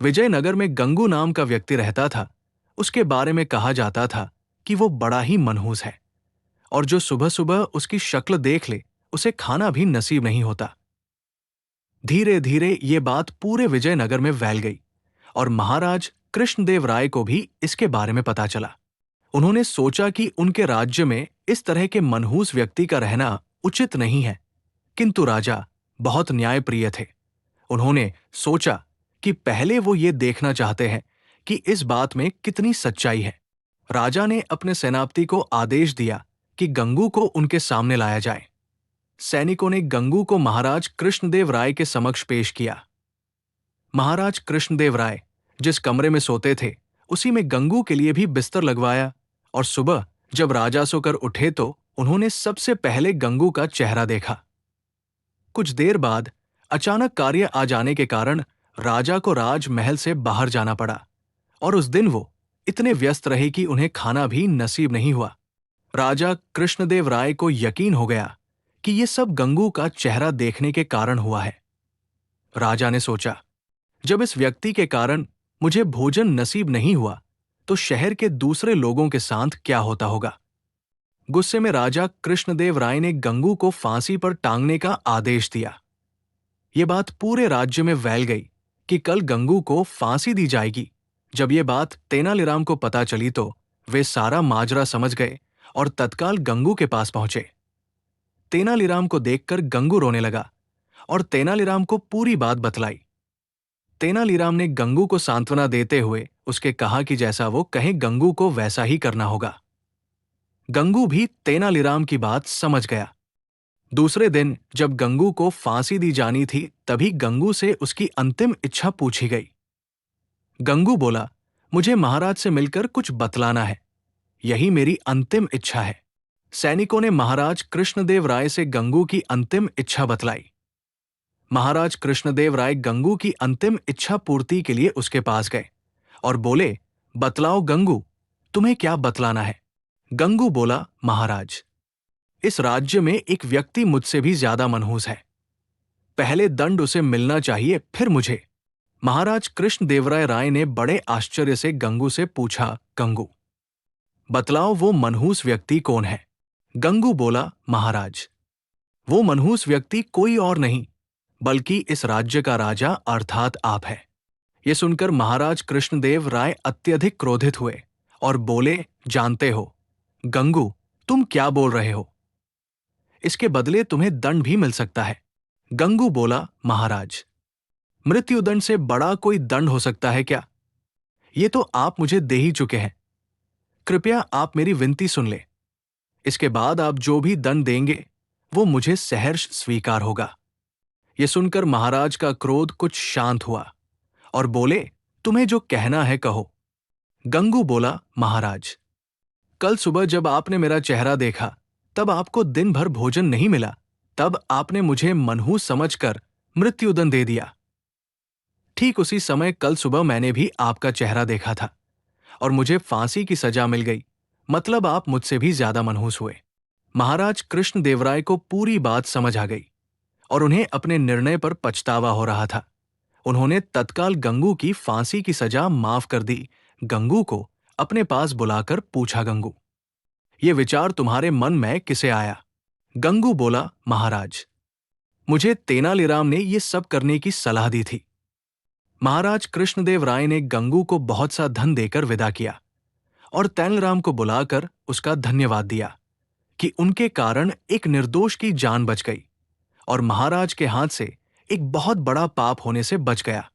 विजयनगर में गंगू नाम का व्यक्ति रहता था। उसके बारे में कहा जाता था कि वो बड़ा ही मनहूस है और जो सुबह सुबह उसकी शक्ल देख ले उसे खाना भी नसीब नहीं होता। धीरे धीरे ये बात पूरे विजयनगर में फैल गई और महाराज कृष्णदेव राय को भी इसके बारे में पता चला। उन्होंने सोचा कि उनके राज्य में इस तरह के मनहूस व्यक्ति का रहना उचित नहीं है, किंतु राजा बहुत न्यायप्रिय थे। उन्होंने सोचा कि पहले वो ये देखना चाहते हैं कि इस बात में कितनी सच्चाई है। राजा ने अपने सेनापति को आदेश दिया कि गंगू को उनके सामने लाया जाए। सैनिकों ने गंगू को महाराज कृष्णदेव राय के समक्ष पेश किया। महाराज कृष्णदेव राय जिस कमरे में सोते थे उसी में गंगू के लिए भी बिस्तर लगवाया और सुबह जब राजा सोकर उठे तो उन्होंने सबसे पहले गंगू का चेहरा देखा। कुछ देर बाद अचानक कार्य आ जाने के कारण राजा को राजमहल से बाहर जाना पड़ा और उस दिन वो इतने व्यस्त रहे कि उन्हें खाना भी नसीब नहीं हुआ। राजा कृष्णदेव राय को यकीन हो गया कि ये सब गंगू का चेहरा देखने के कारण हुआ है। राजा ने सोचा, जब इस व्यक्ति के कारण मुझे भोजन नसीब नहीं हुआ तो शहर के दूसरे लोगों के साथ क्या होता होगा। गुस्से में राजा कृष्णदेव राय ने गंगू को फांसी पर टांगने का आदेश दिया। ये बात पूरे राज्य में फैल गई कि कल गंगू को फांसी दी जाएगी। जब ये बात तेनालीराम को पता चली तो वे सारा माजरा समझ गए और तत्काल गंगू के पास पहुंचे। तेनालीराम को देखकर गंगू रोने लगा और तेनालीराम को पूरी बात बतलाई। तेनालीराम ने गंगू को सांत्वना देते हुए उसके कहा कि जैसा वो कहे गंगू को वैसा ही करना होगा। गंगू भी तेनालीराम की बात समझ गया। दूसरे दिन जब गंगू को फांसी दी जानी थी तभी गंगू से उसकी अंतिम इच्छा पूछी गई। गंगू बोला, मुझे महाराज से मिलकर कुछ बतलाना है, यही मेरी अंतिम इच्छा है। सैनिकों ने महाराज कृष्णदेव राय से गंगू की अंतिम इच्छा बतलाई। महाराज कृष्णदेव राय गंगू की अंतिम इच्छा पूर्ति के लिए उसके पास गए और बोले, बतलाओ गंगू, तुम्हें क्या बतलाना है। गंगू बोला, महाराज, इस राज्य में एक व्यक्ति मुझसे भी ज्यादा मनहूस है। पहले दंड उसे मिलना चाहिए, फिर मुझे। महाराज कृष्णदेवराय राय ने बड़े आश्चर्य से गंगू से पूछा, गंगू, बतलाओ वो मनहूस व्यक्ति कौन है। गंगू बोला, महाराज, वो मनहूस व्यक्ति कोई और नहीं बल्कि इस राज्य का राजा अर्थात आप है। ये सुनकर महाराज कृष्णदेव राय अत्यधिक क्रोधित हुए और बोले, जानते हो गंगू, तुम क्या बोल रहे हो, इसके बदले तुम्हें दंड भी मिल सकता है। गंगू बोला, महाराज, मृत्युदंड से बड़ा कोई दंड हो सकता है क्या। ये तो आप मुझे दे ही चुके हैं। कृपया आप मेरी विनती सुन ले। इसके बाद आप जो भी दंड देंगे वो मुझे सहर्ष स्वीकार होगा। ये सुनकर महाराज का क्रोध कुछ शांत हुआ और बोले, तुम्हें जो कहना है कहो। गंगू बोला, महाराज, कल सुबह जब आपने मेरा चेहरा देखा तब आपको दिन भर भोजन नहीं मिला, तब आपने मुझे मनहूस समझकर मृत्युदंड दे दिया। ठीक उसी समय कल सुबह मैंने भी आपका चेहरा देखा था और मुझे फांसी की सजा मिल गई, मतलब आप मुझसे भी ज्यादा मनहूस हुए। महाराज कृष्णदेवराय को पूरी बात समझ आ गई और उन्हें अपने निर्णय पर पछतावा हो रहा था। उन्होंने तत्काल गंगू की फांसी की सजा माफ कर दी। गंगू को अपने पास बुलाकर पूछा, गंगू, ये विचार तुम्हारे मन में किसे आया। गंगू बोला, महाराज, मुझे तेनालीराम ने ये सब करने की सलाह दी थी। महाराज कृष्णदेव राय ने गंगू को बहुत सा धन देकर विदा किया और तेनालीराम को बुलाकर उसका धन्यवाद दिया कि उनके कारण एक निर्दोष की जान बच गई और महाराज के हाथ से एक बहुत बड़ा पाप होने से बच गया।